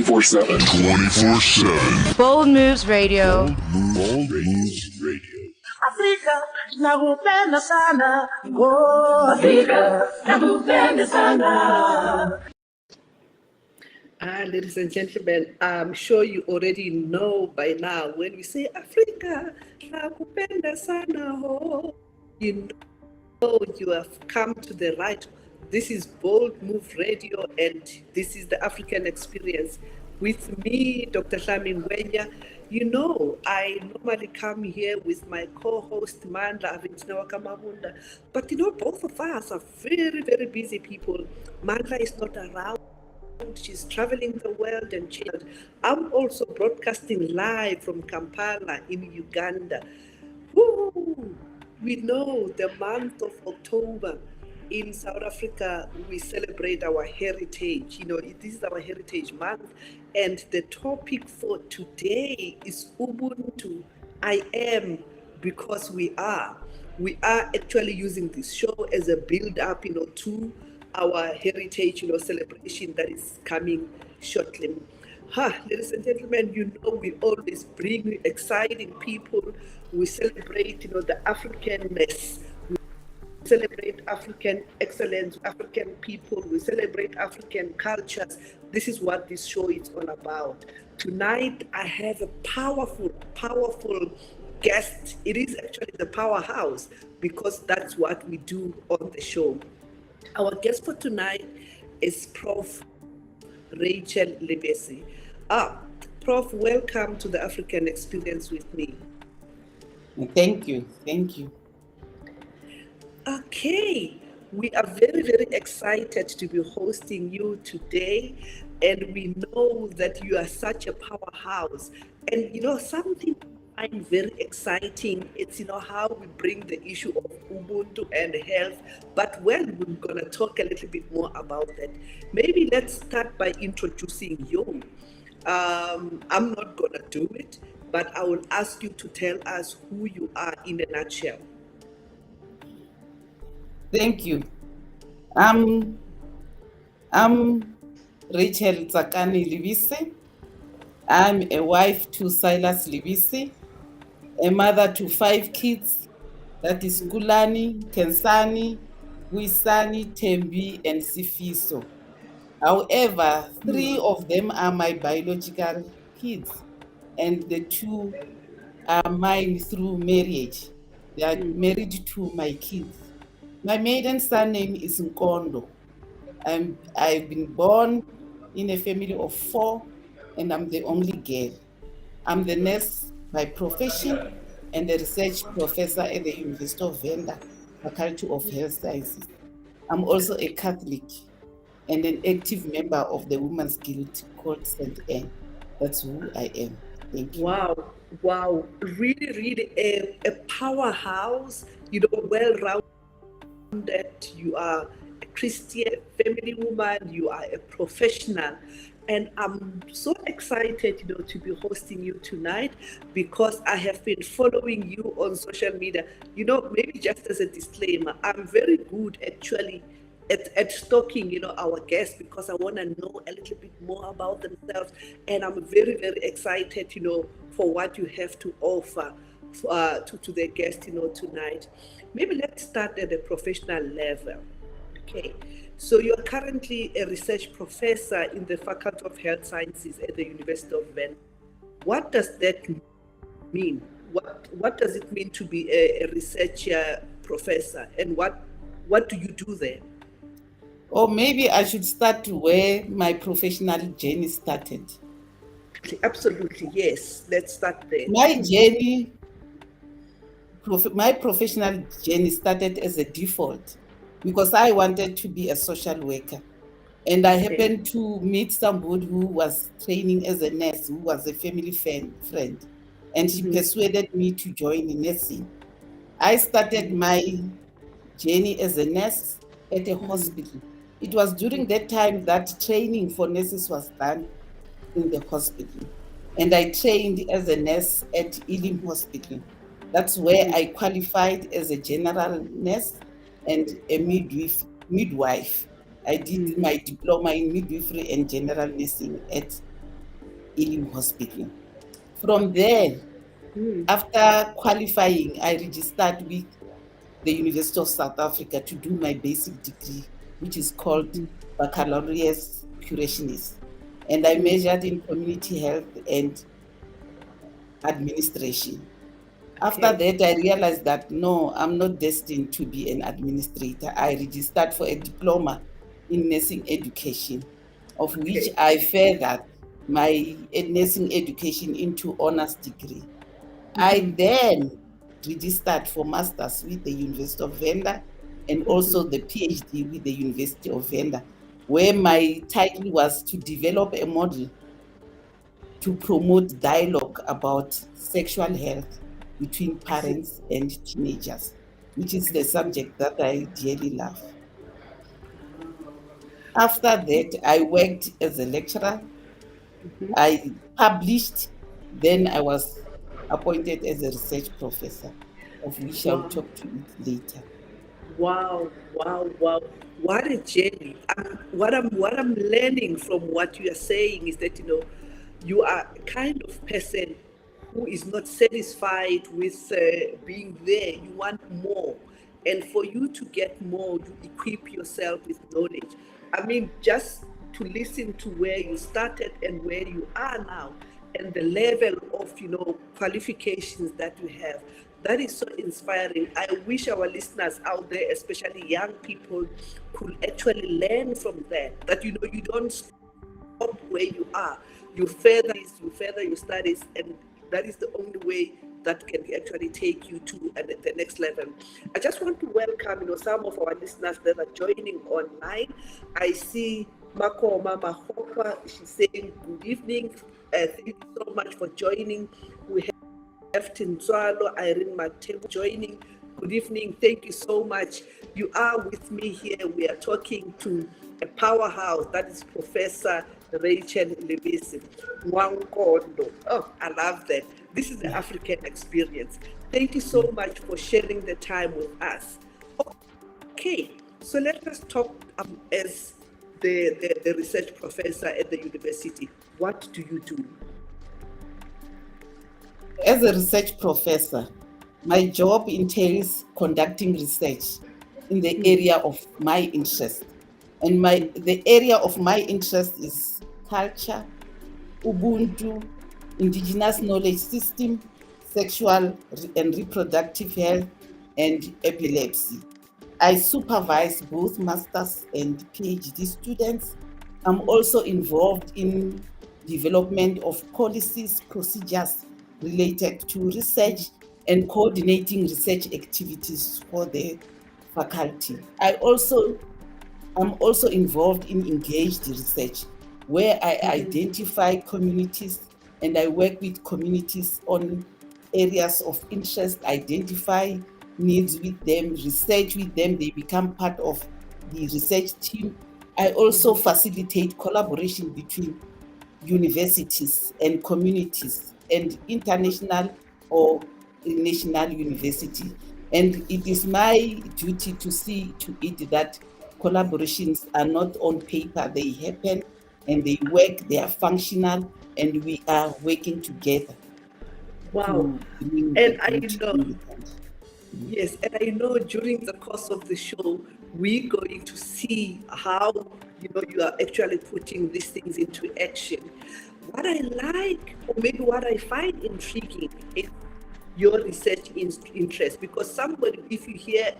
24/7. 24/7. Bold Moves Radio. Bold Moves Radio. Afrika, nakupenda sana. Oh, Afrika, nakupenda sana. Ladies and gentlemen, I'm sure you already know by now when we say Africa, nakupenda sana, oh, you know you have come to the right. This is Bold Move Radio, and this is the African Experience. With me, Dr. NGWENYA. You know, I normally come here with my co-host, AVENTINA MABUNDA. But you know, both of us are very, very busy people. Mandla is not around. She's traveling the world, and I'm also broadcasting live from Kampala in Uganda. Woo! We know the month of October in South Africa, we celebrate our heritage. You know, this is our heritage month, and the topic for today is Ubuntu. I am because we are. We are actually using this show as a build-up, you know, to our heritage, you know, celebration that is coming shortly. Ladies and gentlemen, you know, we always bring exciting people. We celebrate, you know, the Africanness. We celebrate African excellence, African people. We celebrate African cultures. This is what this show is all about. Tonight, I have a powerful, powerful guest. It is actually the powerhouse, because that's what we do on the show. Our guest for tonight is Prof. Rachel Lebese. Prof, welcome to the African Experience with me. Thank you. Thank you. Okay, we are very, very excited to be hosting you today, and we know that you are such a powerhouse. And you know, something I find very exciting, it's, you know, how we bring the issue of Ubuntu and health, but well, we're gonna talk a little bit more about that. Maybe let's start by introducing you. I'm not gonna do it, but I will ask you to tell us who you are in a nutshell. Thank you. I'm Rachel Tsakani Lebese. I'm a wife to Silas Lebese, a mother to 5 kids, that is Kulani, Kensani, Wisani, Tembi, and Sifiso. However, 3 of them are my biological kids, and the 2 are mine through marriage. They are married to my kids. My maiden surname is Nkondo. I've been born in a family of 4, and I'm the only girl. I'm the nurse by profession and a research professor at the University of VENDA, Faculty of Health Sciences. I'm also a Catholic and an active member of the Women's Guild called St. Anne. That's who I am. Thank you. Wow. Really, really a powerhouse, you know, well-rounded. You are a Christian family woman, you are a professional. And I'm so excited, you know, to be hosting you tonight, because I have been following you on social media. You know, maybe just as a disclaimer, I'm very good actually at stalking, you know, our guests, because I want to know a little bit more about themselves. And I'm very, very excited, you know, for what you have to offer to the guest, you know, tonight. Maybe let's start at the professional level. Okay. So you're currently a research professor in the Faculty of Health Sciences at the University of VENDA. What does that mean? What does it mean to be a research professor, and what do you do there? Or maybe I should start where my professional journey started. Absolutely, yes. Let's start there. My professional journey started as a default, because I wanted to be a social worker. And I happened to meet somebody who was training as a nurse, who was a family friend. And she persuaded me to join in nursing. I started my journey as a nurse at a hospital. It was during that time that training for nurses was done in the hospital. And I trained as a nurse at Elim Hospital. That's where I qualified as a general nurse and a midwife. I did my diploma in midwifery and general nursing at Elim Hospital. From there, after qualifying, I registered with the University of South Africa to do my basic degree, which is called Baccalaureate Curationist. And I majored in community health and administration. After that, I realized that no, I'm not destined to be an administrator. I registered for a diploma in nursing education, of which I furthered my nursing education into honors degree. I then registered for masters with the University of VENDA and also the PhD with the University of VENDA, where my title was to develop a model to promote dialogue about sexual health between parents and teenagers, which is the subject that I dearly love. After that, I worked as a lecturer. I published, then I was appointed as a research professor, of which I'll talk to you later. Wow, wow, wow. What a journey. What I'm learning from what you are saying is that, you are a kind of person who is not satisfied with being there. You want more. And for you to get more, you equip yourself with knowledge. I mean, just to listen to where you started and where you are now, and the level of qualifications that you have, that is so inspiring. I wish our listeners out there, especially young people, could actually learn from that you don't stop where you are. You further your studies, and that is the only way that can actually take you to the next level. I just want to welcome some of our listeners that are joining online. I see Makoma Mahopa, she's saying good evening. Thank you so much for joining. We have Tinzwalo, Irene Mateo joining. Good evening. Thank you so much. You are with me here. We are talking to a powerhouse, that is Professor Rachel Lebese. Mwankondo. Oh, I love that. This is the African experience. Thank you so much for sharing the time with us. Okay, so let us talk as the research professor at the university. What do you do? As a research professor, my job entails conducting research in the area of my interest. And the area of my interest is culture, Ubuntu, indigenous knowledge system, sexual and reproductive health, and epilepsy. I supervise both master's and PhD students. I'm also involved in development of policies, procedures related to research and coordinating research activities for the faculty. I'm also involved in engaged research, where I identify communities and I work with communities on areas of interest, identify needs with them, research with them, they become part of the research team. I also facilitate collaboration between universities and communities and international or national university. And it is my duty to see to it that collaborations are not on paper, they happen and they work, they are functional, and we are working together. Wow. And I know, yes, and I know during the course of the show, we're going to see how you are actually putting these things into action. What I like, or maybe what I find intriguing, is your research interest, because somebody, if you hear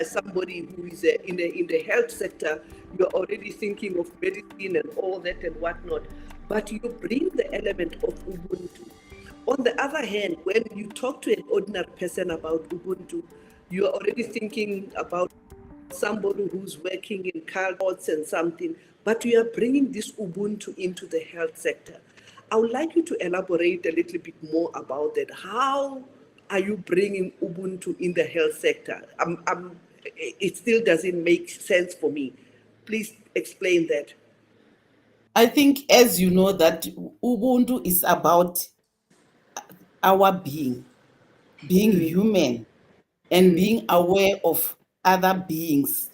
somebody who is in the health sector, you're already thinking of medicine and all that and whatnot, but you bring the element of Ubuntu. On the other hand, when you talk to an ordinary person about Ubuntu, you're already thinking about somebody who's working in cults and something, but you are bringing this Ubuntu into the health sector. I would like you to elaborate a little bit more about that. How are you bringing Ubuntu in the health sector? It still doesn't make sense for me. Please explain that. I think, as you know, that Ubuntu is about our being human and being aware of other beings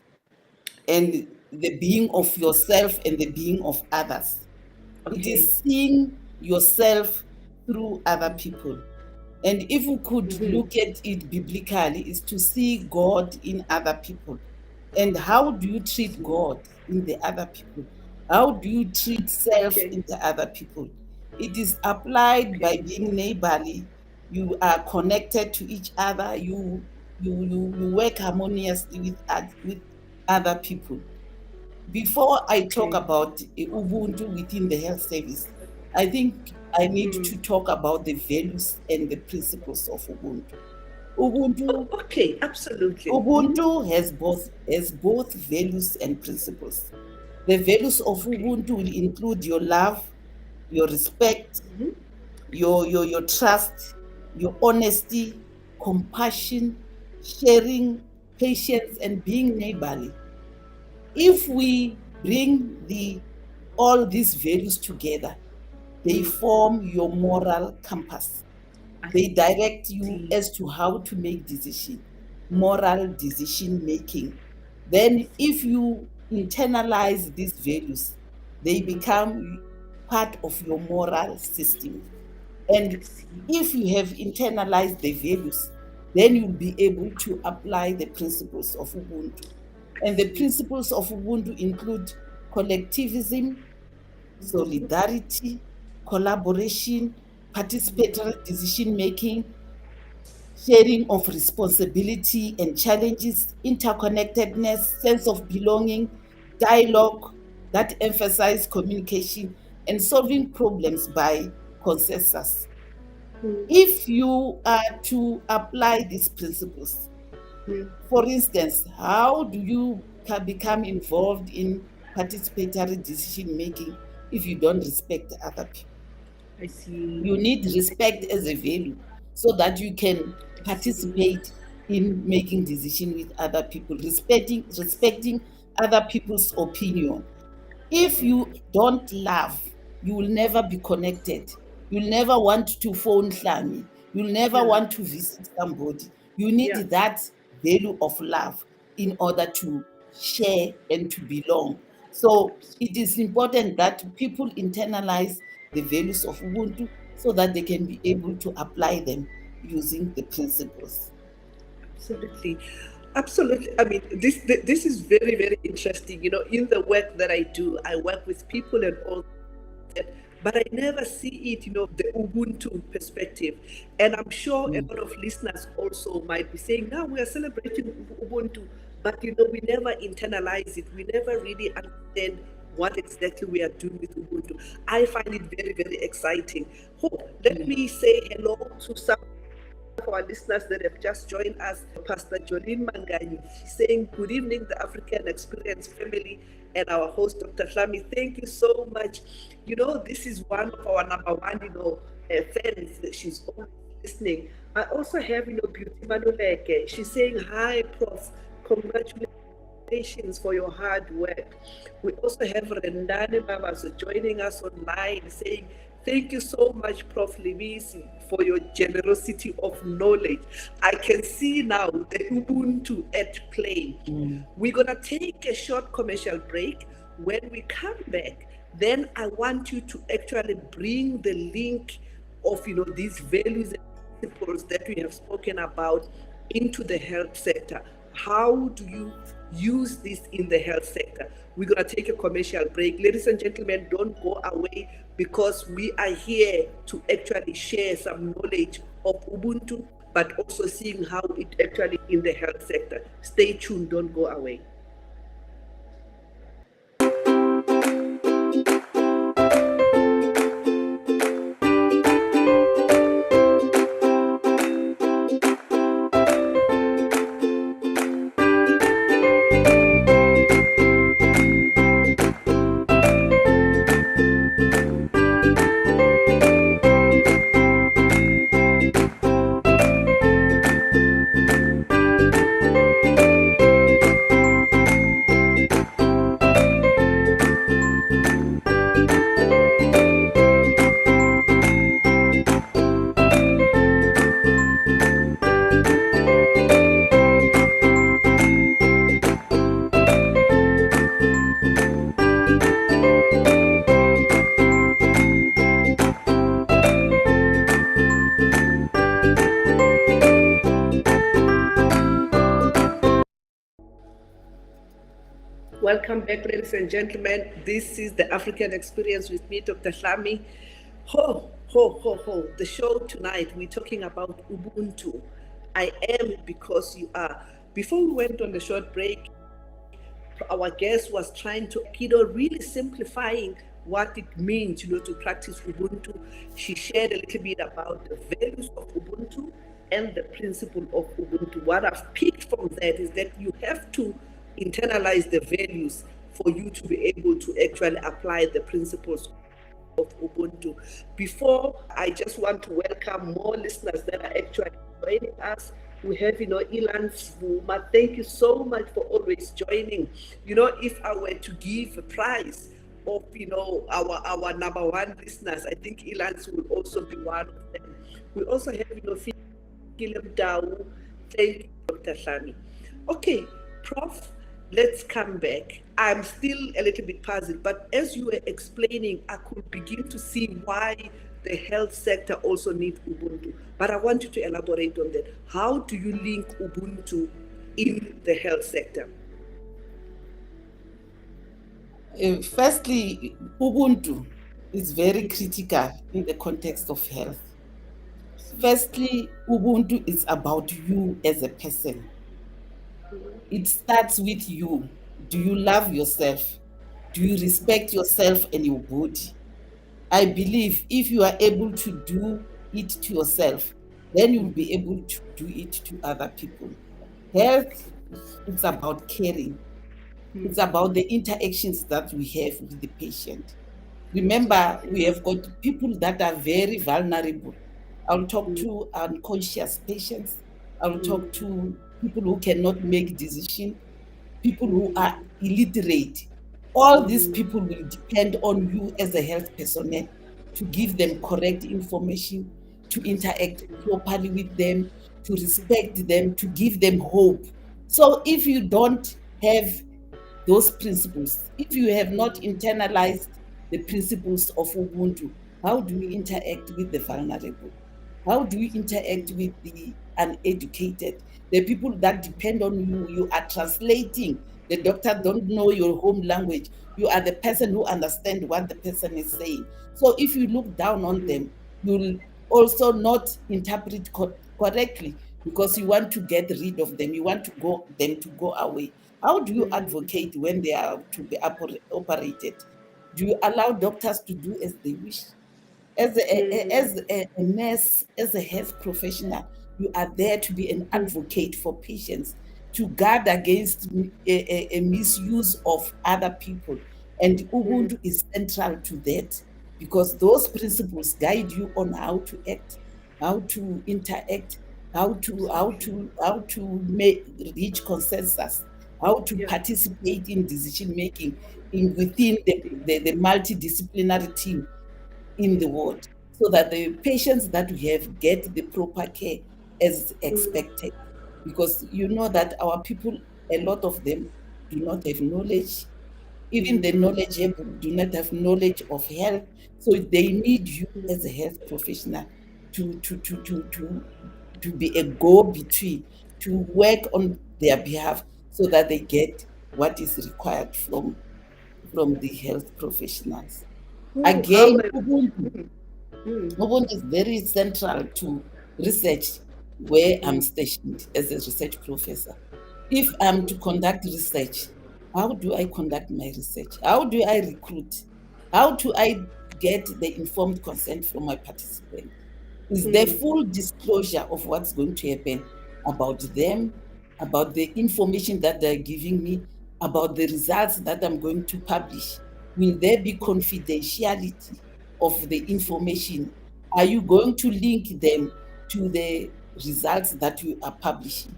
and the being of yourself and the being of others. Okay. It is seeing yourself through other people. And if we could look at it biblically, is to see God in other people. And how do you treat God in the other people? How do you treat self Okay. in the other people? It is applied by being neighborly. You are connected to each other. You work harmoniously with other people. Before I talk about Ubuntu within the health service, I think I need to talk about the values and the principles of Ubuntu. Ubuntu, Okay, absolutely. Ubuntu has both values and principles. The values of Ubuntu will include your love, your respect, your trust, your honesty, compassion, sharing, patience, and being neighborly. If we bring all these values together, they form your moral compass. They direct you as to how to make decision, moral decision making. Then if you internalize these values, they become part of your moral system. And if you have internalized the values, then you'll be able to apply the principles of Ubuntu. And the principles of Ubuntu include collectivism, solidarity, collaboration, participatory decision making, sharing of responsibility and challenges, interconnectedness, sense of belonging, dialogue that emphasize communication, and solving problems by consensus. If you are to apply these principles, for instance, how do you become involved in participatory decision making if you don't respect other people? I see. You need respect as a value so that you can participate in making decisions with other people, respecting other people's opinion. If you don't love, you will never be connected. You'll never want to phone Hlami. You'll never want to visit somebody. You need that value of love in order to share and to belong. So it is important that people internalize the values of Ubuntu so that they can be able to apply them using the principles. Absolutely. Absolutely. I mean, this is very, very interesting. You know, in the work that I do, I work with people and all that, but I never see it, you know, the Ubuntu perspective. And I'm sure a lot of listeners also might be saying, now we are celebrating Ubuntu, but, you know, we never internalize it. We never really understand what exactly we are doing with Ubuntu. I find it very, very exciting. Let me say hello to some of our listeners that have just joined us. Pastor Jolene Mangani, she's saying, good evening, the African Experience family, and our host, Dr. Hlami. Thank you so much. You know, this is one of our number one, you know, fans. She's always listening. I also have, you know, Beauty Manoleke. She's saying, hi, Prof. Congratulations for your hard work. We also have Rendane Mabas joining us online saying, thank you so much, Prof. Lebese, for your generosity of knowledge. I can see now the Ubuntu at play. We're going to take a short commercial break. When we come back, then I want you to actually bring the link of, you know, these values and principles that we have spoken about into the health sector. How do you use this in the health sector? We're going to take a commercial break. Ladies and gentlemen, don't go away, because we are here to actually share some knowledge of Ubuntu, but also seeing how it actually in the health sector. Stay tuned, don't go away. Welcome back, ladies and gentlemen. This is the African Experience with me, Dr. Hlami. Ho, ho, ho, ho. The show tonight, we're talking about Ubuntu. I am because you are. Before we went on the short break, our guest was trying to, really simplifying what it means, to practice Ubuntu. She shared a little bit about the values of Ubuntu and the principle of Ubuntu. What I've picked from that is that you have to internalize the values for you to be able to actually apply the principles of Ubuntu. Before, I just want to welcome more listeners that are actually joining us. We have, Ilan Svuma. Thank you so much for always joining. If I were to give a prize of, our number one listeners, I think Ilan's will also be one of them. We also have, Philip Dau. Thank you, Dr. Hlami. Okay, Prof, let's come back. I'm still a little bit puzzled, but as you were explaining, I could begin to see why the health sector also needs Ubuntu. But I want you to elaborate on that. How do you link Ubuntu in the health sector? Firstly, Ubuntu is very critical in the context of health. Firstly, Ubuntu is about you as a person. It starts with you. Do you love yourself? Do you respect yourself and your body? I believe if you are able to do it to yourself, then you'll be able to do it to other people. Health, it's about caring. It's about the interactions that we have with the patient. Remember, we have got people that are very vulnerable. I'll talk to unconscious patients. I'll talk to people who cannot make decisions, people who are illiterate. All these people will depend on you as a health personnel to give them correct information, to interact properly with them, to respect them, to give them hope. So if you don't have those principles, if you have not internalized the principles of Ubuntu, how do you interact with the vulnerable? How do you interact with the uneducated? The people that depend on you, you are translating. The doctor don't know your home language. You are the person who understands what the person is saying. So if you look down on them, you'll also not interpret correctly because you want to get rid of them. You want them to go away. How do you advocate when they are to be operated? Do you allow doctors to do as they wish? As a nurse, as a health professional, you are there to be an advocate for patients, to guard against a misuse of other people. And Ubuntu is central to that because those principles guide you on how to act, how to interact, how to reach consensus, how to participate in decision making within the multidisciplinary team in the ward, so that the patients that we have get the proper care as expected. Because you know that our people, a lot of them do not have knowledge. Even the knowledgeable do not have knowledge of health. So they need you as a health professional to be a go-between, to work on their behalf so that they get what is required from the health professionals. Again, Ubuntu is very central to research where I'm stationed as a research professor. If I'm to conduct research, how do I conduct my research? How do I recruit? How do I get the informed consent from my participants? Is there full disclosure of what's going to happen about them, about the information that they're giving me, about the results that I'm going to publish? Will there be confidentiality of the information? Are you going to link them to the results that you are publishing?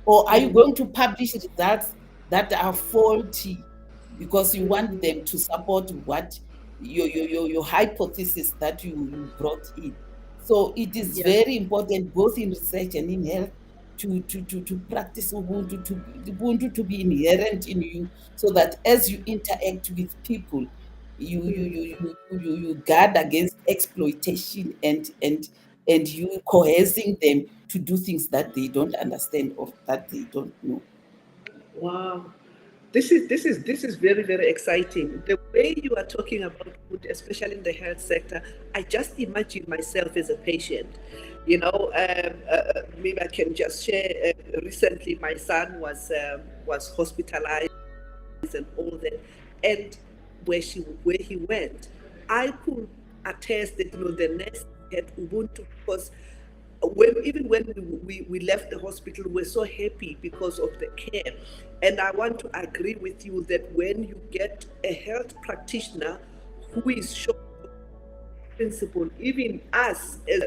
Or are you going to publish results that are faulty because you want them to support what your hypothesis that you brought in? So it is very important, both in research and in health, to practice Ubuntu to be inherent in you, so that as you interact with people, you guard against exploitation and you coercing them to do things that they don't understand or that they don't know. Wow. This is very, very exciting. The way you are talking about food, especially in the health sector, I just imagine myself as a patient. Maybe I can just share. Recently, my son was hospitalized and all that, and where he went, I could attest that the nurse had Ubuntu, because even when we left the hospital, we were so happy because of the care. And I want to agree with you that when you get a health practitioner who is showing principle, even us as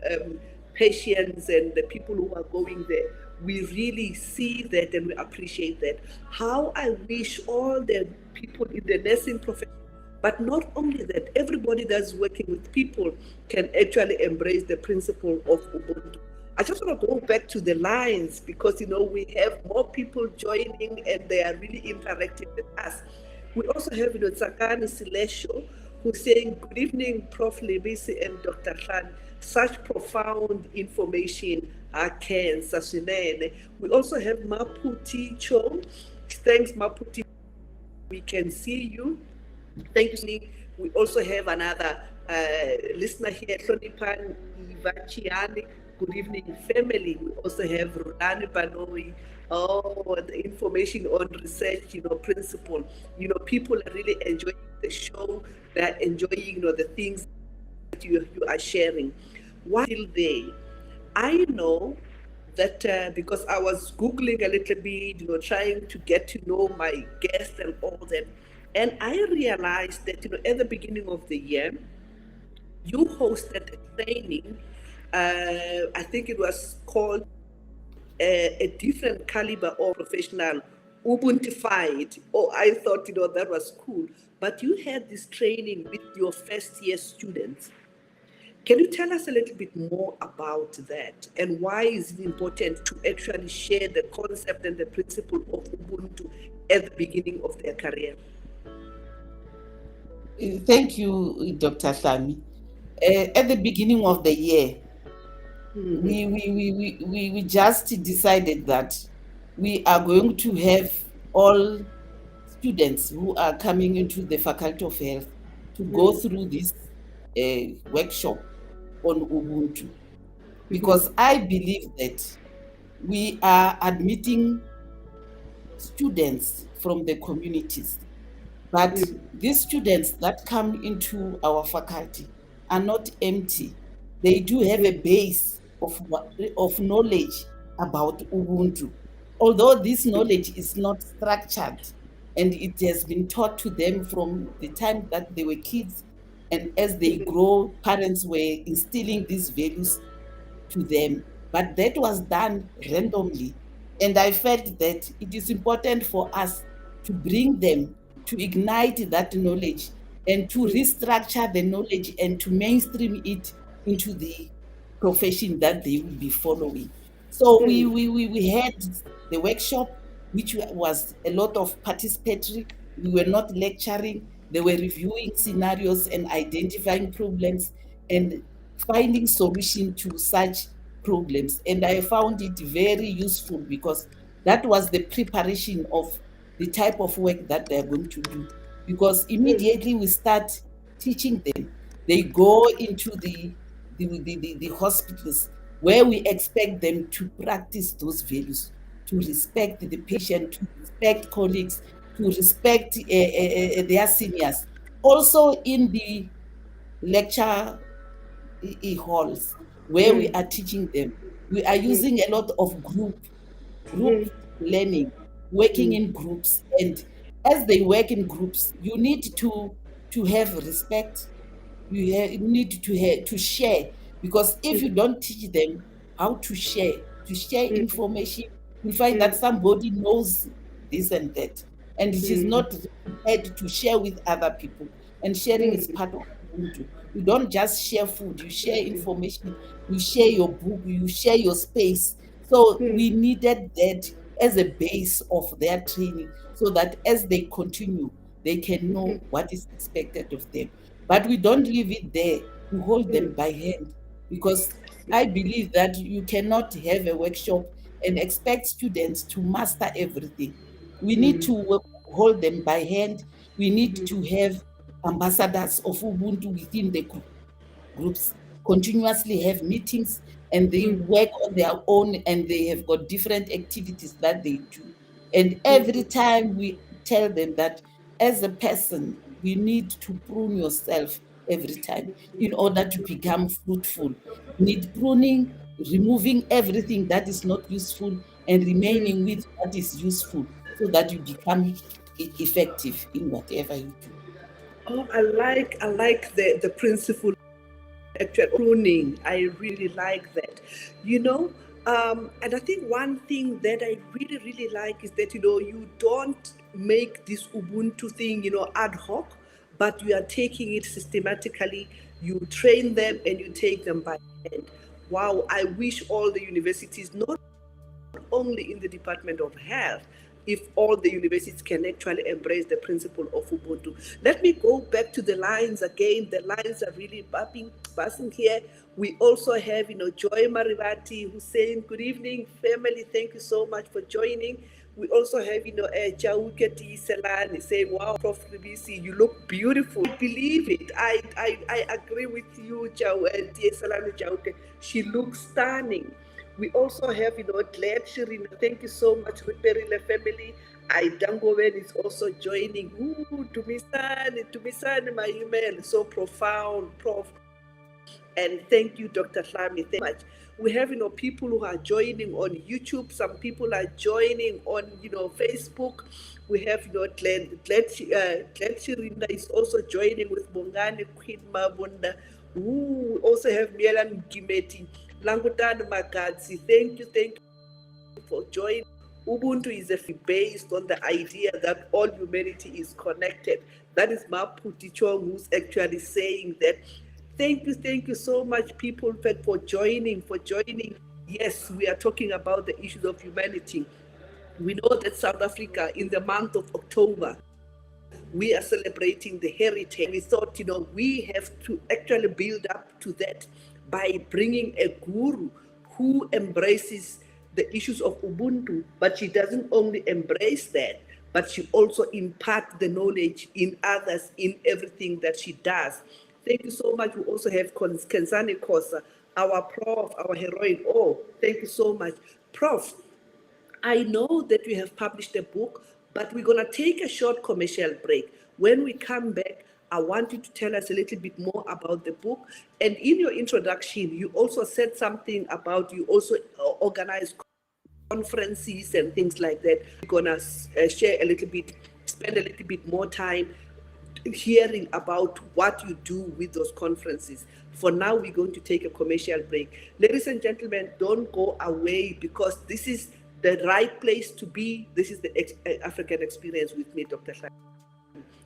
patients and the people who are going there, we really see that and we appreciate that. How I wish all the people in the nursing profession, but not only that, everybody that's working with people can actually embrace the principle of Ubuntu. I just want to go back to the lines because, we have more people joining and they are really interacting with us. We also have, Tsakani Silesho, who's saying, good evening, Prof. Lebese and Dr. Khan. Such profound information. We also have Maputi Cho. Thanks, Maputi. We can see you. Thank you. We also have another listener here, Sonipan Ivachiani. Good evening, family. We also have Rulani Banoi. Oh, the information on research, principle. People are really enjoying the show. They're enjoying, the things that you are sharing. While there, I know that because I was Googling a little bit, trying to get to know my guests and all that. And I realized that, at the beginning of the year, you hosted a training. I think it was called a different caliber of professional, Ubuntufied. Oh, I thought, that was cool. But you had this training with your first year students. Can you tell us a little bit more about that? And why is it important to actually share the concept and the principle of Ubuntu at the beginning of their career? Thank you, Dr. Hlami. At the beginning of the year, we just decided that we are going to have all students who are coming into the Faculty of Health to go through this workshop on Ubuntu, because I believe that we are admitting students from the communities, but these students that come into our faculty are not empty. They do have a base of knowledge about Ubuntu, although this knowledge is not structured and it has been taught to them from the time that they were kids, and as they grow, parents were instilling these values to them. But that was done randomly. And I felt that it is important for us to bring them, to ignite that knowledge and to restructure the knowledge and to mainstream it into the profession that they will be following. So we had the workshop, which was a lot of participatory. We were not lecturing. They were reviewing scenarios and identifying problems and finding solution to such problems. And I found it very useful because that was the preparation of the type of work that they're going to do. Because immediately we start teaching them, they go into the hospitals where we expect them to practice those values, to respect the patient, to respect colleagues, to respect their seniors. Also in the lecture halls where we are teaching them, we are using a lot of group learning, working in groups. And as they work in groups, you need to have respect. You need to share, because if you don't teach them how to share information, you find that somebody knows this and that, and it is not prepared to share with other people. And sharing is part of Ubuntu. You don't just share food, you share information, you share your book, you share your space. So we needed that as a base of their training, so that as they continue, they can know what is expected of them. But we don't leave it there. We hold them by hand, because I believe that you cannot have a workshop and expect students to master everything. We need to hold them by hand. We need to have ambassadors of Ubuntu within the groups, continuously have meetings, and they work on their own, and they have got different activities that they do. And every time we tell them that as a person, we need to prune yourself every time in order to become fruitful. Need pruning, removing everything that is not useful and remaining with what is useful so that you become effective in whatever you do. Oh, I like the principle actual pruning. I really like that. And I think one thing that I really, really like is that, you don't make this Ubuntu thing, ad hoc, but you are taking it systematically. You train them and you take them by hand. Wow, I wish all the universities, not only in the Department of Health, if all the universities can actually embrace the principle of Ubuntu. Let me go back to the lines again. The lines are really buzzing here. We also have, Joy Marivati who's saying, good evening, family. Thank you so much for joining. We also have, Chauke Tsakani saying, wow, Prof. Lebese, you look beautiful. I believe it. I agree with you, Chauke. She looks stunning. We also have, Glad Shirina. Thank you so much, Riperile family. Dangoven is also joining. Ooh, Tumisani, my email. So profound, Prof. And thank you, Dr. Hlami. Thank you much. We have, people who are joining on YouTube. Some people are joining on, Facebook. We have, Glad Shirina is also joining with Bongani, Queen Mabunda. We also have Mielan Gimeti. Langutani Magadzi, thank you for joining. Ubuntu is based on the idea that all humanity is connected. That is Maputi Chong who's actually saying that. Thank you so much, people, for joining. Yes, we are talking about the issues of humanity. We know that South Africa, in the month of October, we are celebrating the heritage. We thought, we have to actually build up to that by bringing a guru who embraces the issues of Ubuntu, but she doesn't only embrace that, but she also imparts the knowledge in others in everything that she does. Thank you so much. We also have Kenzani Kosa, our prof, our heroine. Oh, thank you so much. Prof, I know that we have published a book, but we're going to take a short commercial break. When we come back, I want you to tell us a little bit more about the book. And in your introduction, you also said something about you also organize conferences and things like that. We're going to share a little bit, spend a little bit more time hearing about what you do with those conferences. For now, we're going to take a commercial break. Ladies and gentlemen, don't go away, because this is the right place to be. This is the African experience with me, Dr. Hlami.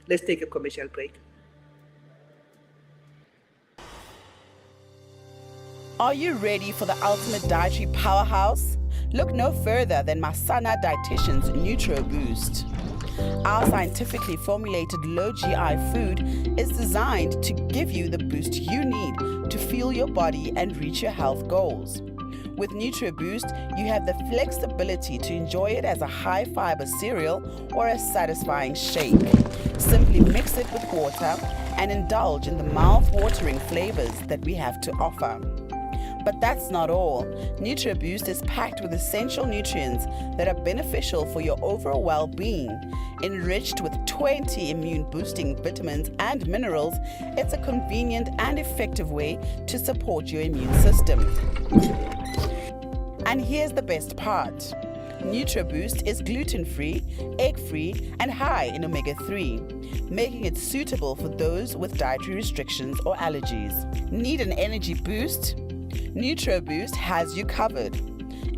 Let's take a commercial break. Are you ready for the ultimate dietary powerhouse? Look no further than Masana Dietitian's Nutro Boost. Our scientifically formulated low GI food is designed to give you the boost you need to fuel your body and reach your health goals. With NutriBoost, you have the flexibility to enjoy it as a high-fiber cereal or a satisfying shake. Simply mix it with water and indulge in the mouth-watering flavors that we have to offer. But that's not all. NutriBoost is packed with essential nutrients that are beneficial for your overall well-being. Enriched with 20 immune-boosting vitamins and minerals, it's a convenient and effective way to support your immune system. And here's the best part. NutriBoost is gluten-free, egg-free, and high in omega-3, making it suitable for those with dietary restrictions or allergies. Need an energy boost? NutriBoost has you covered.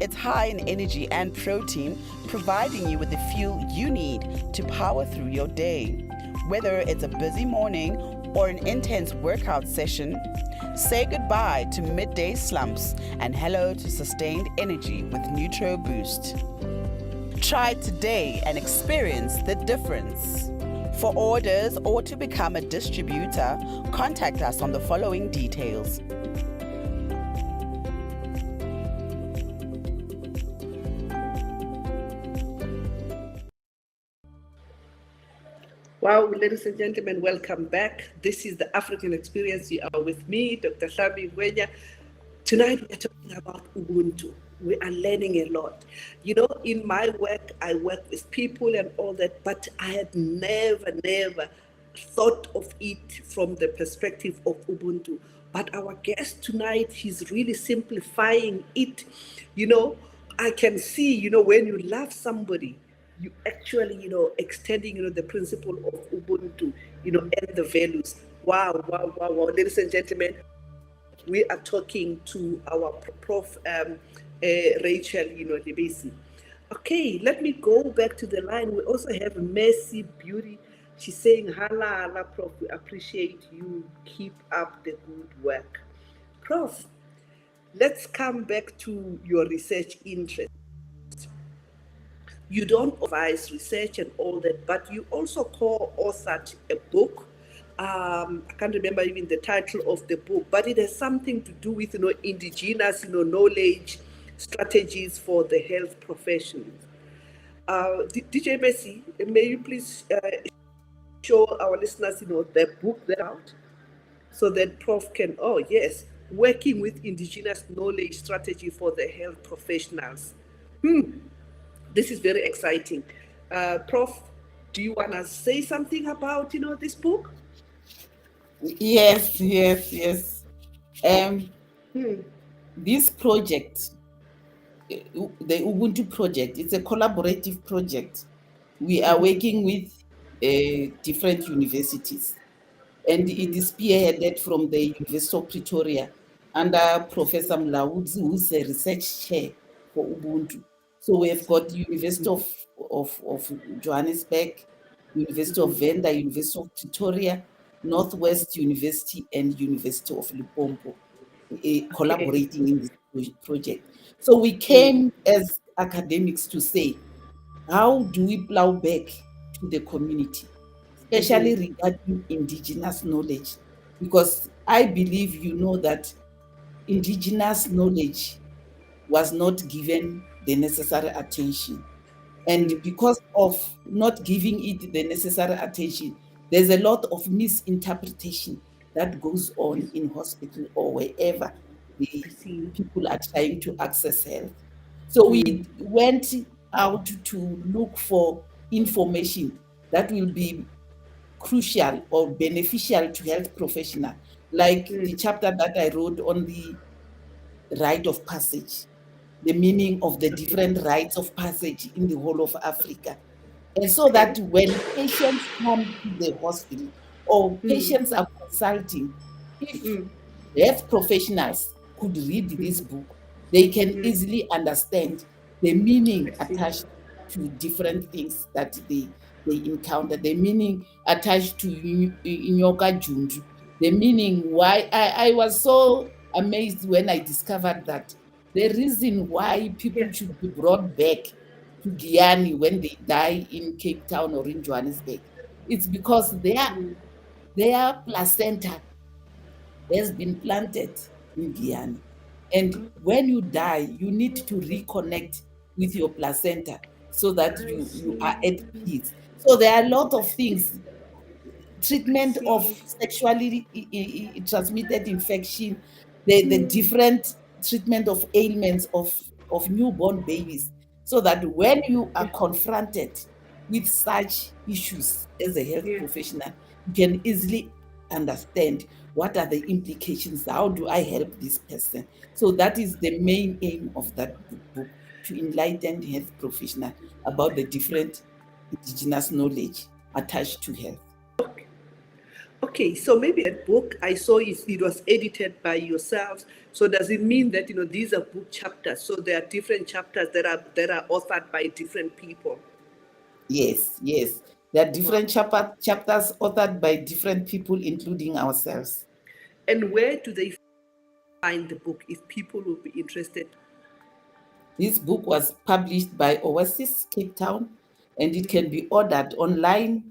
It's high in energy and protein, providing you with the fuel you need to power through your day. Whether it's a busy morning or an intense workout session, say goodbye to midday slumps and hello to sustained energy with NutriBoost. Try it today and experience the difference. For orders or to become a distributor, contact us on the following details. Wow, ladies and gentlemen, welcome back. This is the African Experience. You are with me, Dr. NGWENYA. Tonight we're talking about Ubuntu. We are learning a lot. You know, in my work, I work with people and all that, but I had never thought of it from the perspective of Ubuntu. But our guest tonight, he's really simplifying it. You know, I can see, you know, when you love somebody, you actually, you know, extending, you know, the principle of Ubuntu, you know, and the values. Wow, wow, wow, wow. Ladies and gentlemen, we are talking to our Prof. Rachel, you know, Lebese. Okay, let me go back to the line. We also have Mercy Beauty. She's saying, hala, hala, Prof, we appreciate you. Keep up the good work. Prof, let's come back to your research interest. You don't advise research and all that, but you also co-authored a book. I can't remember even the title of the book, but it has something to do with, you know, indigenous, you know, knowledge, strategies for the health professionals. DJ Messi, may you please show our listeners, you know, the book that out, so that Prof can, oh yes, working with indigenous knowledge strategy for the health professionals. This is very exciting. Prof, do you want to say something about, you know, this book? Yes. This project, the Ubuntu project, it's a collaborative project. We are working with different universities, and it is spearheaded from the University of Pretoria under Professor Mlaudzi, who's a research chair for Ubuntu. So we have got University of Johannesburg, University of VENDA, University of Pretoria, Northwest University, and University of Limpopo collaborating in this project. So we came as academics to say, how do we plow back to the community, especially regarding indigenous knowledge? Because I believe you know that indigenous knowledge was not given the necessary attention. And because of not giving it the necessary attention, there's a lot of misinterpretation that goes on in hospital or wherever the people are trying to access health. So we went out to look for information that will be crucial or beneficial to health professionals, like the chapter that I wrote on the rite of passage, the meaning of the different rites of passage in the whole of Africa. And so that when patients come to the hospital or patients are consulting, if health professionals could read this book, they can easily understand the meaning attached to different things that they encounter, the meaning attached to Inyoka Junju, the meaning why I was so amazed when I discovered that the reason why people should be brought back to Guyana when they die in Cape Town or in Johannesburg, it's because their placenta has been planted in Guyana. And when you die, you need to reconnect with your placenta so that you are at peace. So there are a lot of things, treatment of sexually transmitted infection, the different treatment of ailments of newborn babies, so that when you are confronted with such issues as a health professional, you can easily understand what are the implications, how do I help this person. So that is the main aim of that book, to enlighten health professionals about the different indigenous knowledge attached to health. Okay, so maybe that book I saw it was edited by yourselves. So does it mean that, you know, these are book chapters? So there are different chapters that are authored by different people. Yes. There are different chapters authored by different people, including ourselves. And where do they find the book if people will be interested? This book was published by Oasis Cape Town, and it can be ordered online,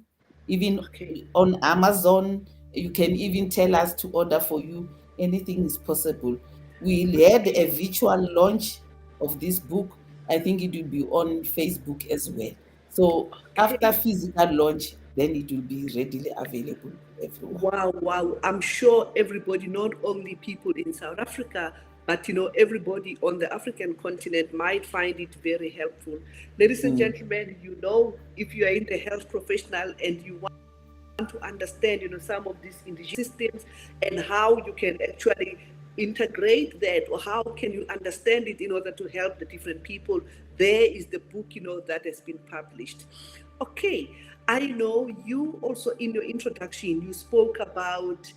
even on Amazon. You can even tell us to order for you. Anything is possible. We had a virtual launch of this book. I think it will be on Facebook as well. So after physical launch, then it will be readily available to everyone. Wow. I'm sure everybody, not only people in South Africa, but everybody on the African continent might find it very helpful. Ladies and gentlemen, if you are in the health professional and you want to understand, some of these indigenous systems and how you can actually integrate that, or how can you understand it in order to help the different people, there is the book, that has been published. Okay, I know you also in your introduction, you spoke about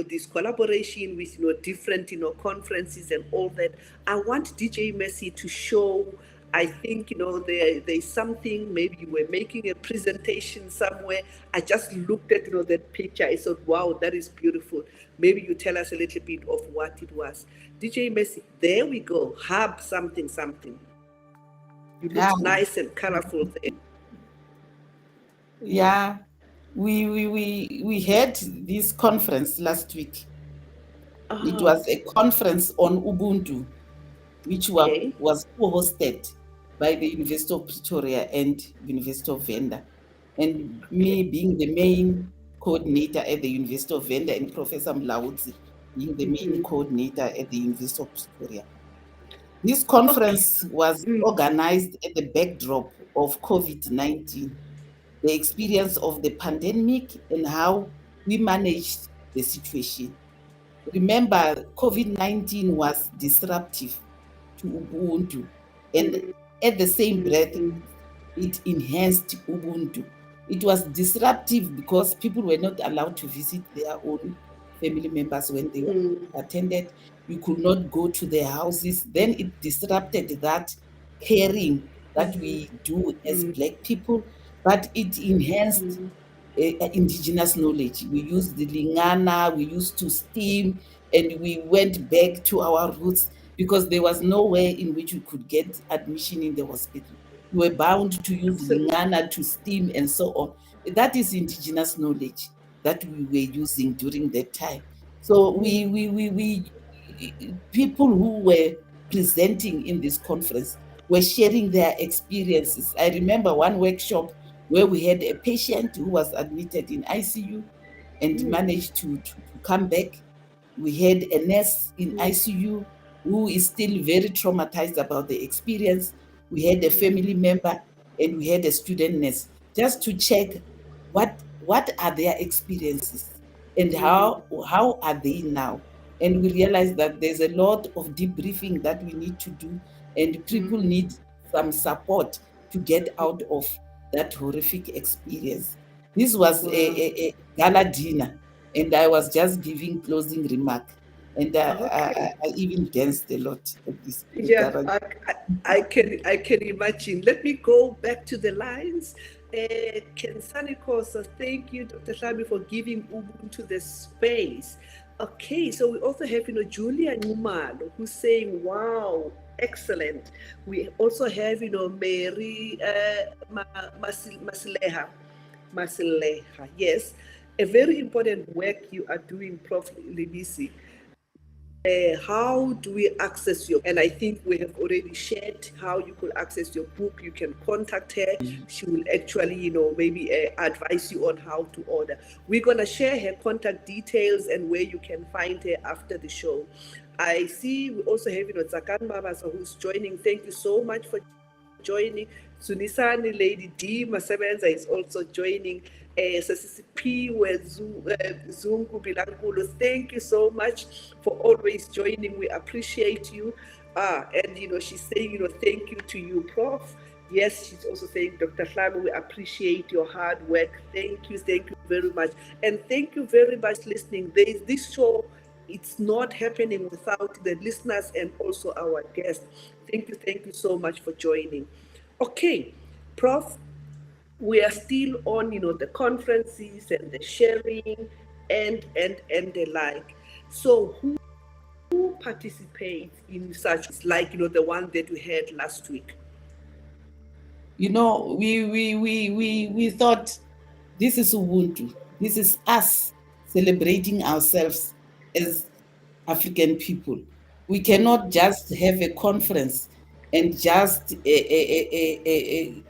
this collaboration with different conferences and all that. I want DJ Mercy to show. I think there's something, maybe you were making a presentation somewhere. I just looked at that picture. I thought, wow, that is beautiful. Maybe you tell us a little bit of what it was. DJ Mercy, there we go. Hub something. You look nice and colorful there. Yeah, we had this conference last week. It was a conference on Ubuntu, which was co-hosted by the University of Pretoria and University of VENDA. And me being the main coordinator at the University of VENDA, and Professor Mlaudzi being the main coordinator at the University of Pretoria. This conference was organized at the backdrop of COVID-19, the experience of the pandemic and how we managed the situation. Remember, COVID-19 was disruptive to Ubuntu, and at the same breath, it enhanced Ubuntu. It was disruptive because people were not allowed to visit their own family members when they were attended. You could not go to their houses. Then it disrupted that caring that we do as Black people, but it enhanced indigenous knowledge. We used the lingana, we used to steam, and we went back to our roots because there was no way in which we could get admission in the hospital. We were bound to use lingana to steam and so on. That is indigenous knowledge that we were using during that time. So we people who were presenting in this conference were sharing their experiences. I remember one workshop where we had a patient who was admitted in ICU and managed to come back. We had a nurse in ICU who is still very traumatized about the experience. We had a family member and we had a student nurse just to check what are their experiences and how are they now. And we realized that there's a lot of debriefing that we need to do, and people need some support to get out of that horrific experience. This was a gala dinner, and I was just giving closing remark, and I even danced a lot at this. Yeah, I can imagine. Let me go back to the lines. Kensani Kosa, thank you, Dr. Hlami, for giving Ubuntu the space. Okay, so we also have Julia Numalo, who's saying, wow, excellent. We also have Mary Masileha, yes, a very important work you are doing, Prof. Lebese. How do we access your, and I think we have already shared how you could access your book. You can contact her. She will actually, maybe advise you on how to order. We're going to share her contact details and where you can find her after the show. I see we also have, Tsakani Mabasa, who's joining. Thank you so much for joining. Sunisani Lady D Masebenza is also joining. P Zungu Bilangulo, thank you so much for always joining. We appreciate you. And she's saying, thank you to you, Prof. Yes, she's also saying, Dr. Hlami, we appreciate your hard work. Thank you very much. And thank you very much for listening. There is this show, it's not happening without the listeners and also our guests. Thank you so much for joining. Okay, Prof, we are still on, the conferences and the sharing and the like. So who participates in such, like, the one that we had last week? We thought this is Ubuntu. This is us celebrating ourselves as African people. We cannot just have a conference and just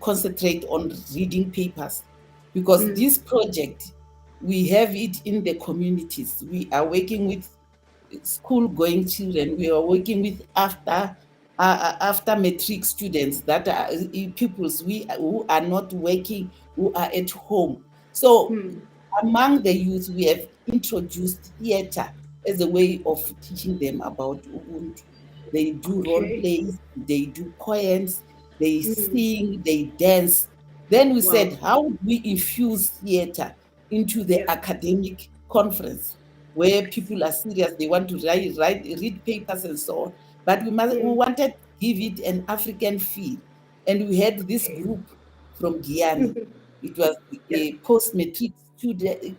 concentrate on reading papers. because this project, we have it in the communities. We are working with school-going children. We are working with after matric students that are pupils who are not working, who are at home. So among the youth, we have introduced theater as a way of teaching them about Ubuntu. They do role Okay. plays, they do poems, they sing, they dance. Then we Wow. said, how do we infuse theater into the Yeah. academic conference where people are serious, they want to read papers and so on. But we wanted to give it an African feel. And we had this group from Guyana. It was Yeah. a post-matric student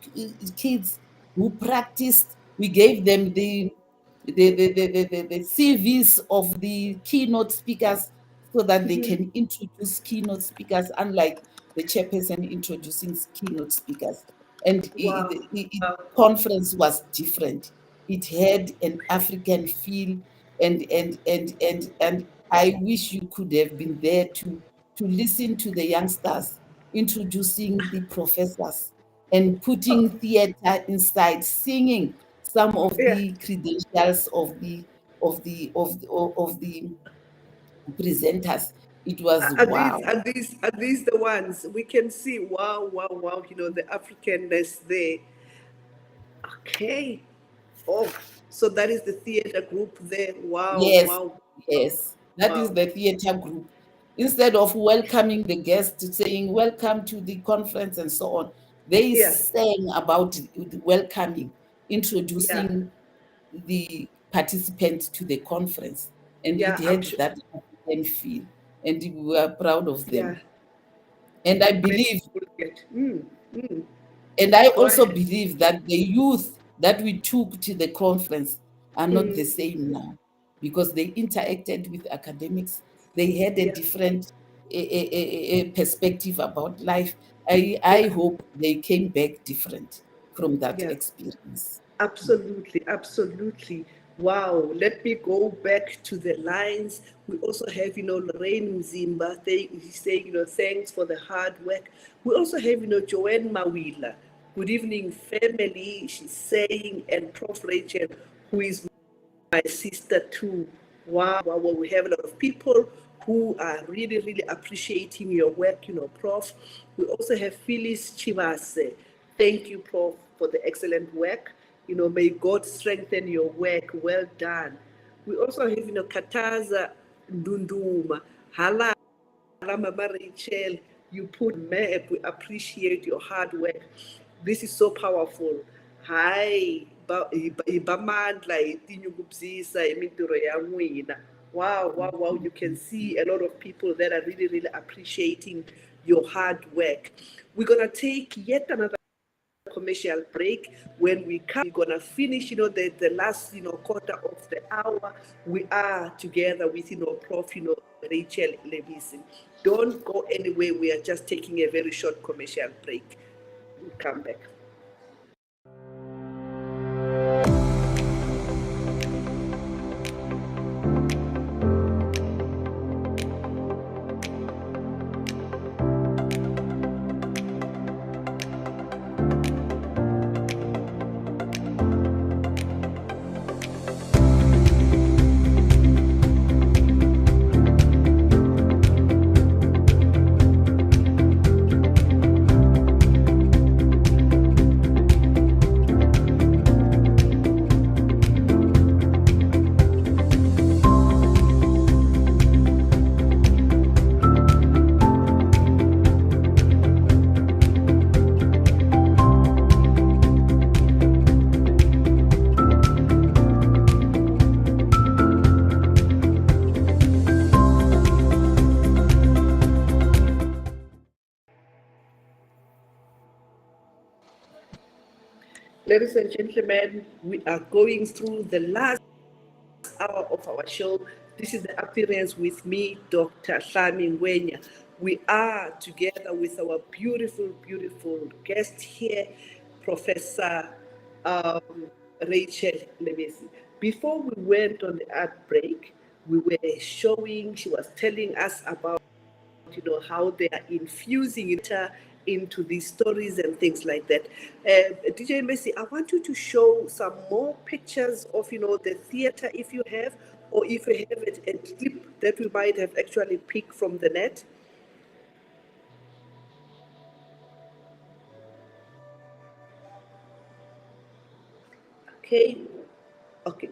kids who practiced. We gave them the CVs of the keynote speakers so that they can introduce keynote speakers, unlike the chairperson introducing keynote speakers. And Wow. the conference was different. It had an African feel, and I wish you could have been there to listen to the youngsters introducing the professors and putting theater inside, singing some of Yeah. the credentials of the presenters. It was wow. Are these the ones we can see? Wow, wow, wow! The Africanness there. Okay. Oh, so that is the theater group there. Wow, Yes, wow, yes. That is wow. the theater group. Instead of welcoming the guests, saying welcome to the conference and so on, they Yeah, sang about the welcoming, yeah, introducing the participants to the conference. And it yeah. I'm had sure. that African feel. And we were proud of Yeah, them. And I many believe people get. And I Go also ahead. believe that the youth that we took to the conference are not the same now because they interacted with academics. They had a Yeah, different a perspective about life. I yeah, hope they came back different from that yeah. experience. Absolutely, absolutely. Wow. Let me go back to the lines. We also have, Lorraine Mzimba. He's saying, thanks for the hard work. We also have, Joanne Mawila. Good evening, family. She's saying, and Prof. Rachel, who is my sister too. Wow, wow, wow. We have a lot of people who are really, really appreciating your work, Prof. We also have Phyllis Chivase. Thank you, Prof, for the excellent work. May God strengthen your work. Well done. We also have, Kataza Ndunduma. Hala, Mama Rachel, you put map. We appreciate your hard work. This is so powerful. Hi, ibamandla itinyukubzisa imintirho ya n'wina. Wow, wow, wow. You can see a lot of people that are really, really appreciating your hard work. We're going to take yet another commercial break. When we come, we're gonna finish, the last, quarter of the hour. We are together with, Prof, Rachel Lebese. Don't go anywhere. We are just taking a very short commercial break. We'll come back. Ladies and gentlemen, we are going through the last hour of our show. This is the appearance with me, Dr. NGWENYA. We are together with our beautiful, beautiful guest here, Professor Rachel Lebese. Before we went on the ad break, we were showing, she was telling us about how they are infusing it into these stories and things like that. DJ Messi, I want you to show some more pictures of, the theater if you have, or if you have a clip that we might have actually picked from the net. Okay. Okay.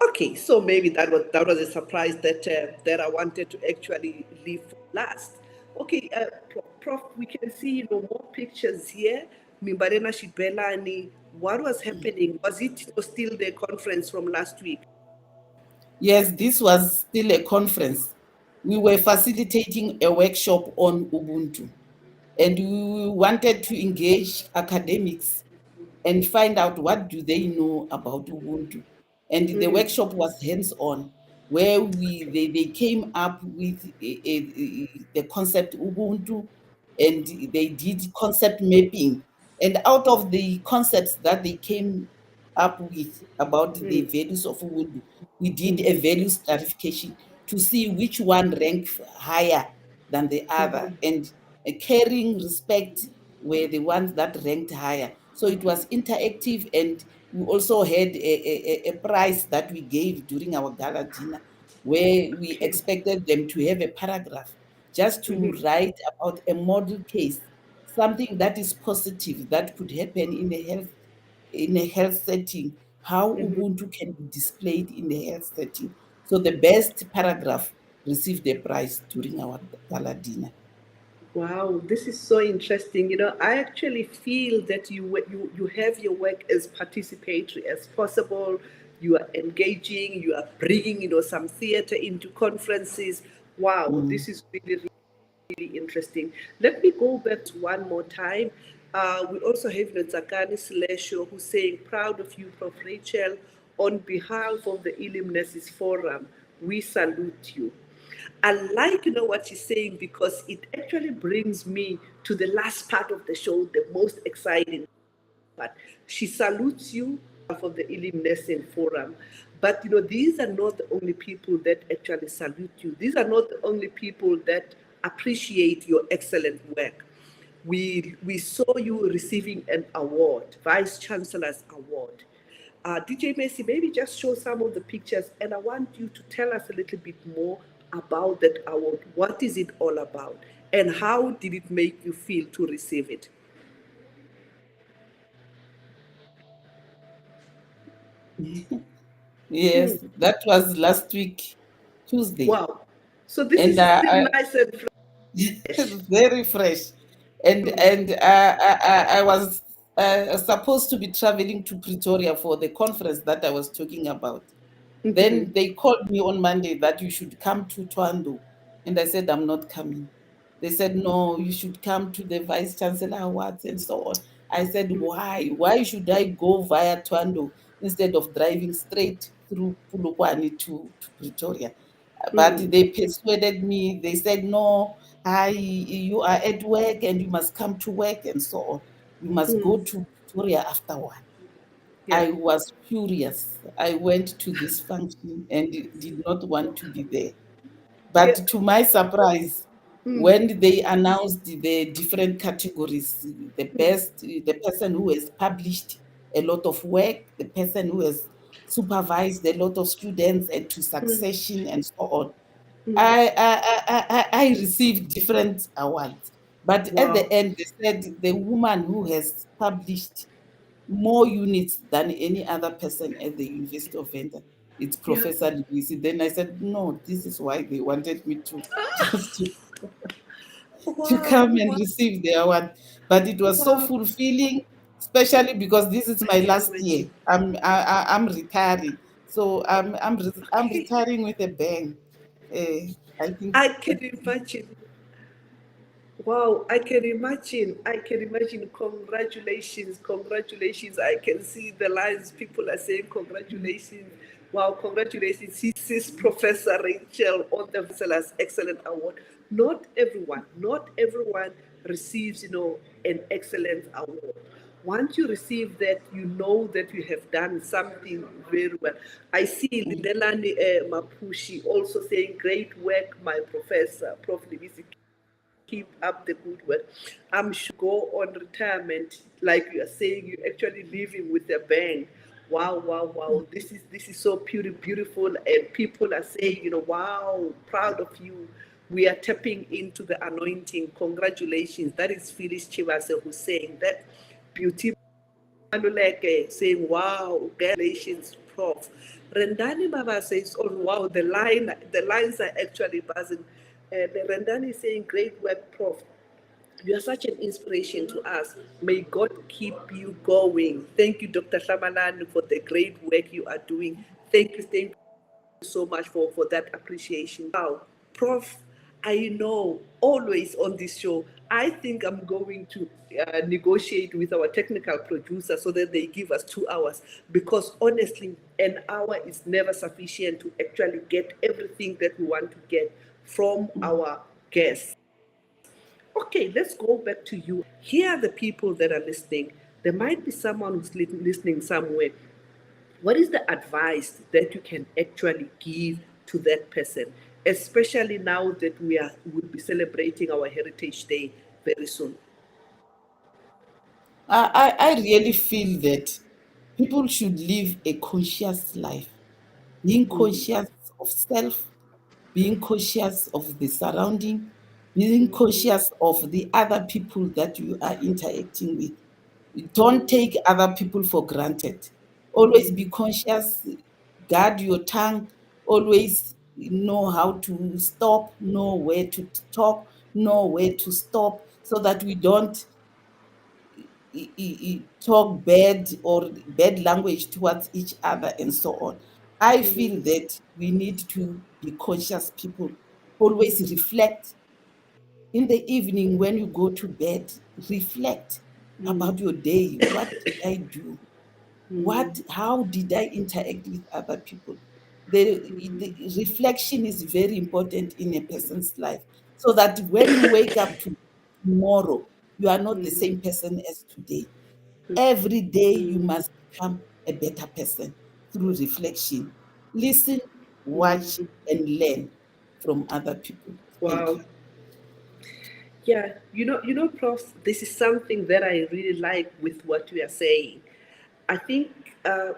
Okay. So maybe that was a surprise that I wanted to actually leave for last. Okay, Prof, we can see more pictures here. Mimbarena Shibelani, what was happening? Was it still the conference from last week? Yes, this was still a conference. We were facilitating a workshop on Ubuntu, and we wanted to engage academics and find out what do they know about Ubuntu. And the workshop was hands-on, where they came up with the concept Ubuntu, and they did concept mapping. And out of the concepts that they came up with about the values of Ubuntu, we did a value stratification to see which one ranked higher than the other. And caring, respect were the ones that ranked higher. So it was interactive, and we also had a prize that we gave during our gala dinner, where we expected them to have a paragraph just to write about a model case, something that is positive that could happen in a health setting, how Ubuntu can be displayed in a health setting. So the best paragraph received a prize during our gala dinner. Wow, this is so interesting. I actually feel that you have your work as participatory as possible. You are engaging. You are bringing some theater into conferences. Wow, this is really really interesting. Let me go back to one more time. We also have Tsakani Slesho who's saying, proud of you, Prof. Rachel. On behalf of the Ilim Nurses Forum, we salute you. I like, what she's saying, because it actually brings me to the last part of the show, the most exciting part. She salutes you for the Ilim Nursing Forum. But, these are not the only people that actually salute you. These are not the only people that appreciate your excellent work. We saw you receiving an award, Vice Chancellor's Award. DJ Messi, maybe just show some of the pictures, and I want you to tell us a little bit more about that award. What is it all about, and how did it make you feel to receive it? Yes, that was last week, Tuesday. Wow. So this And is still nice and fresh. very fresh. I was supposed to be traveling to Pretoria for the conference that I was talking about. Then they called me on Monday that you should come to Twando. And I said, I'm not coming. They said, no, you should come to the Vice Chancellor Awards and so on. I said, why? Why should I go via Twando instead of driving straight through Pulukwani to Pretoria? But they persuaded me. They said, no, you are at work and you must come to work and so on. You must go to Pretoria after one. Yeah. I was furious. I went to this function and did not want to be there. Yeah. But to my surprise, when they announced the different categories, the person who has published a lot of work, the person who has supervised a lot of students and to succession and so on, I received different awards. But at the Wow. end, they said the woman who has published more units than any other person at the University of Venda, it's Yeah. Professor Lebese. Then I said, no, this is why they wanted me to just to Wow. come and Wow. receive the award. But it was so Wow. fulfilling, especially because this is I my can last year. imagine. I'm retiring, so I'm Okay. retiring with a bang. I think. I can imagine. Wow, I can imagine. I can imagine. Congratulations, congratulations. I can see the lines. People are saying congratulations. Wow, congratulations. This is Professor Rachel on the Vessel's Excellent Award. Not everyone receives, an excellent award. Once you receive that, you know that you have done something very well. I see Lindelani Mapushi also saying, great work, my professor, Prof. Lebese. keep up the good work. I'm sure go on retirement, like you are saying, you're actually living with a bang. Wow, wow, wow. This is so beautiful. And people are saying, wow, proud of you. We are tapping into the anointing. Congratulations. That is Phyllis Chivase who's saying that. Beauty Maluleke saying, wow, congratulations, Prof. Rendani Baba says, oh, wow, the lines are actually buzzing. Rendani is saying, great work, Prof. You are such an inspiration to us. May God keep you going. Thank you, Dr. HLAMALANI, for the great work you are doing. Thank you so much for that appreciation. Wow, Prof, I know always on this show, I think I'm going to negotiate with our technical producer so that they give us 2 hours, because honestly, an hour is never sufficient to actually get everything that we want to get from our guests. Okay, let's go back to you. Here are the people that are listening. There might be someone who's listening somewhere. What is the advice that you can actually give to that person, especially now that will be celebrating our Heritage Day very soon? I really feel that people should live a conscious life, being conscious of self, being conscious of the surrounding, being conscious of the other people that you are interacting with. Don't take other people for granted. Always be conscious, guard your tongue, always know how to stop, know where to talk, know where to stop, so that we don't talk bad or bad language towards each other and so on. I feel that we need to be conscious people. Always reflect in the evening when you go to bed. Reflect about your day. What did I do? How did I interact with other people? The reflection is very important in a person's life, so that when you wake up tomorrow, you are not the same person as today. Every day you must become a better person through reflection. Listen, watch, and learn from other people. Thank Wow. you. Yeah, Prof, this is something that I really like with what you are saying. I think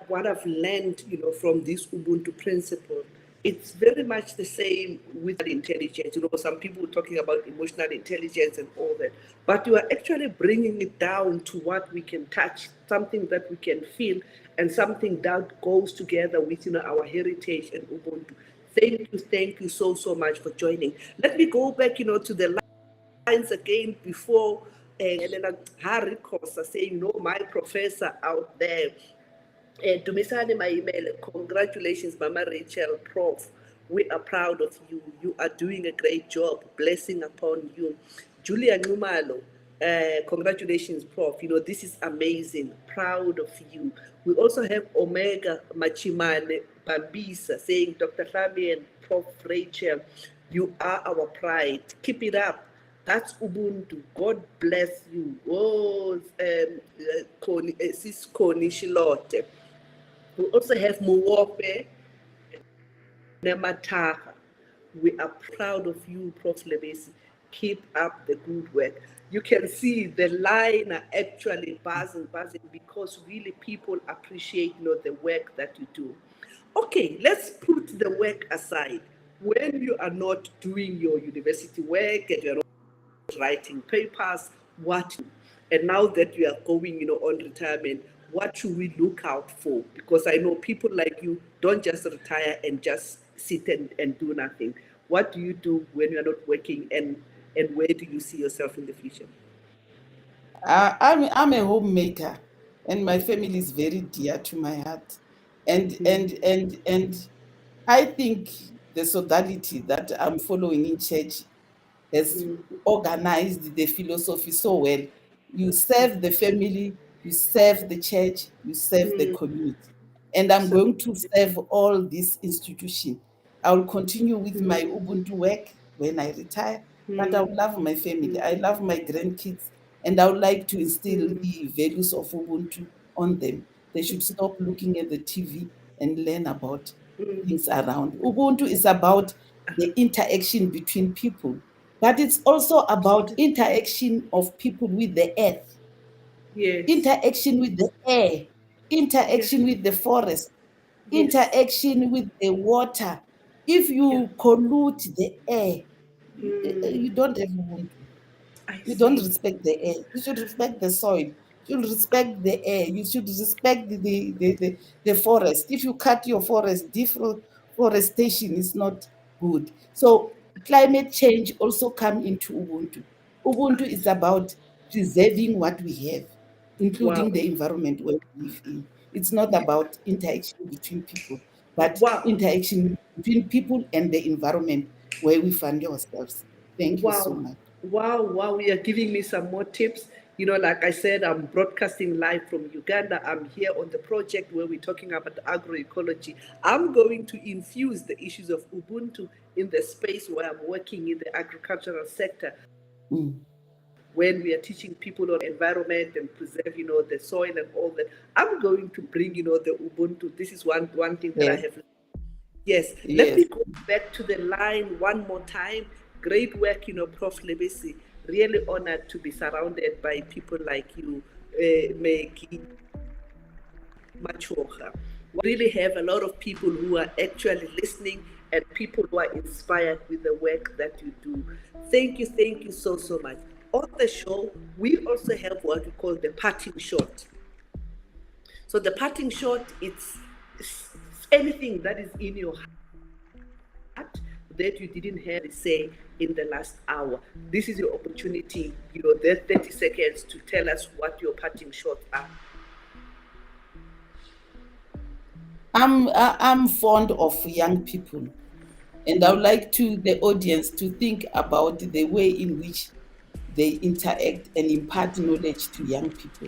what I've learned, from this Ubuntu principle, it's very much the same with intelligence. Some people talking about emotional intelligence and all that, but you are actually bringing it down to what we can touch, something that we can feel, and something that goes together with, our heritage and Ubuntu. Thank you so much for joining. Let me go back, to the lines again before Harry Kosa saying, no, my professor out there. Dumisani Maimele, congratulations, Mama Rachel, Prof. We are proud of you. You are doing a great job. Blessing upon you. Julia Numalo, congratulations, Prof. This is amazing. Proud of you. We also have Omega Machimane Bambisa saying, Dr. Fami and Prof. Rachel, you are our pride. Keep it up. That's Ubuntu. God bless you. Oh, Sis Koni Shilote. We also have Muwope Nemataha. We are proud of you, Prof. Lebese. Keep up the good work. You can see the line are actually buzzing, because really people appreciate, the work that you do. Okay, let's put the work aside. When you are not doing your university work and you're not writing papers, what, and now that you are going, on retirement, what should we look out for? Because I know people like you don't just retire and just sit and do nothing. What do you do when you're not working, and where do you see yourself in the future? I'm a homemaker, and my family is very dear to my heart. And I think the sodality that I'm following in church has organized the philosophy so well. You serve the family, you serve the church, you serve the community. And I'm So, going to serve all these institutions. I will continue with my Ubuntu work when I retire, but I will love my family. I love my grandkids, and I would like to instill the values of Ubuntu on them. They should stop looking at the TV and learn about things around. Ubuntu is about the interaction between people. but it's also about interaction of people with the earth, Yes. interaction with the air, interaction with the forest, Yes. interaction with the water. If you pollute the air, you don't have Ubuntu. I You don't see. respect the air. You should respect the soil. You should respect the air. You should respect the forest. If you cut your forest, deforestation is not good. So climate change also come into Ubuntu. Ubuntu is about preserving what we have, Wow. including the environment where we live in. It's not about interaction between people, but Wow. interaction between people and the environment where we find ourselves. Thank you so Wow. much. Wow. Wow. You're giving me some more tips. Like I said, I'm broadcasting live from Uganda. I'm here on the project where we're talking about agroecology. I'm going to infuse the issues of Ubuntu in the space where I'm working in the agricultural sector. When we are teaching people on environment and preserve, the soil and all that, I'm going to bring, the Ubuntu. This is one thing that I Yes, have. Yes, let yes. me go back to the line one more time. Great work, Prof. Lebese. Really honored to be surrounded by people like you, Meki Machoha. We really have a lot of people who are actually listening and people who are inspired with the work that you do. Thank you so, so much. On the show, we also have what we call the parting shot. So the parting shot, it's anything that is in your heart that you didn't have to say in the last hour. This is your opportunity, there's 30 seconds to tell us what your parting shots are. I'm fond of young people, and I would like the audience to think about the way in which they interact and impart knowledge to young people.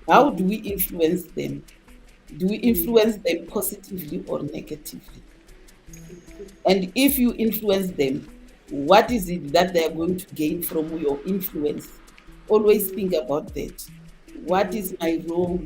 How do we influence them? Do we influence them positively or negatively? And if you influence them, what is it that they are going to gain from your influence? Always think about that. What is my role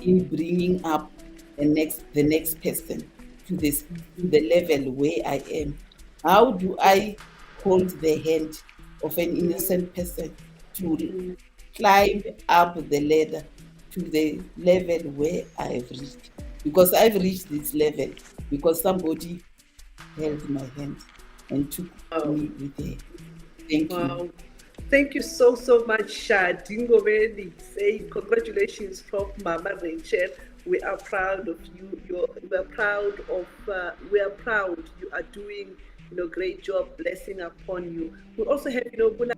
in bringing up the next person to the level where I am? How do I hold the hand of an innocent person to climb up the ladder to the level where I've reached? Because I've reached this level because somebody held my hand and took Wow. me with her. Thank you. Wow. Thank you so, so much, Dingoveni. Say congratulations, Prof. Mama Rachel. We are proud of you. We are proud of. We are proud. You are doing, great job. Blessing upon you. We also have, Bulani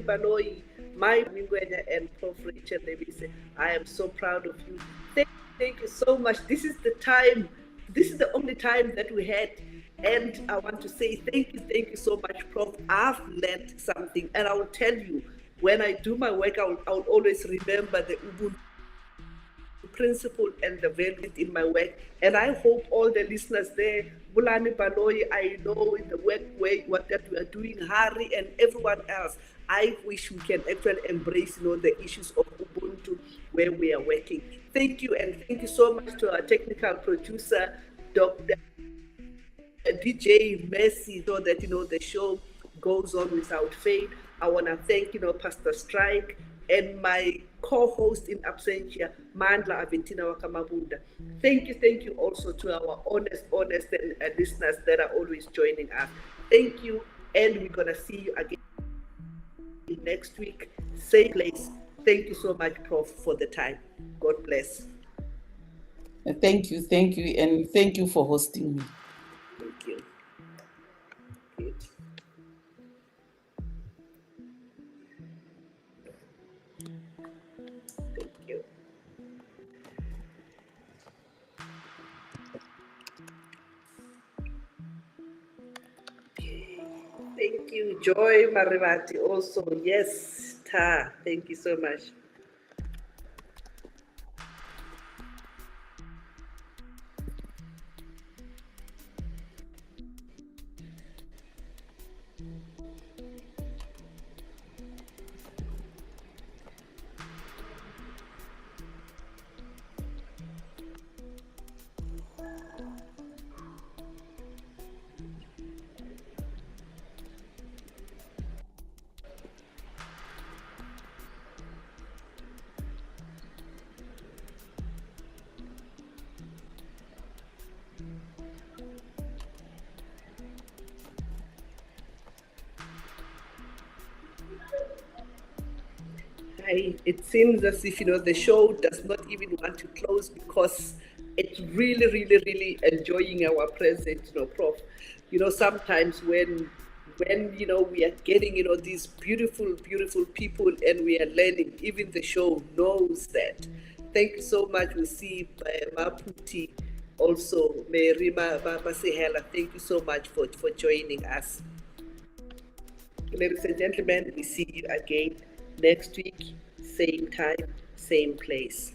Baloi, my NGWENYA, and Prof. Rachel Lebese. I am so proud of you. Thank you so much. This is the time. This is the only time that we had. And I want to say thank you so much, Prof. I've learned something, and I will tell you, when I do my work, I will always remember the Ubuntu principle and the value in my work. And I hope all the listeners there, Bulani Baloyi, I know in the work that we are doing, Hari and everyone else, I wish we can actually embrace, the issues of Ubuntu where we are working. Thank you, and thank you so much to our technical producer, Dr. DJ Messi, so that the show goes on without fade. I want to thank Pastor Strike and my co-host in absentia, Mandla Aventina Wakamabunda. Thank you also to our honest and listeners that are always joining us. Thank you, and we're gonna see you again next week, same place. Thank you so much, Prof, for the time. God bless. Thank you, and thank you for hosting me. Thank you. Good. Thank you. Thank you, Joy Marivati. Also, yes, Ta. Thank you so much. It seems as if, the show does not even want to close because it's really, really, really enjoying our presence, Prof. Sometimes when we are getting, these beautiful, beautiful people and we are learning, even the show knows that. Thank you so much. We see Maputi also, Merima Masehela. Thank you so much for joining us. Ladies and gentlemen, we see you again next week, same time, same place.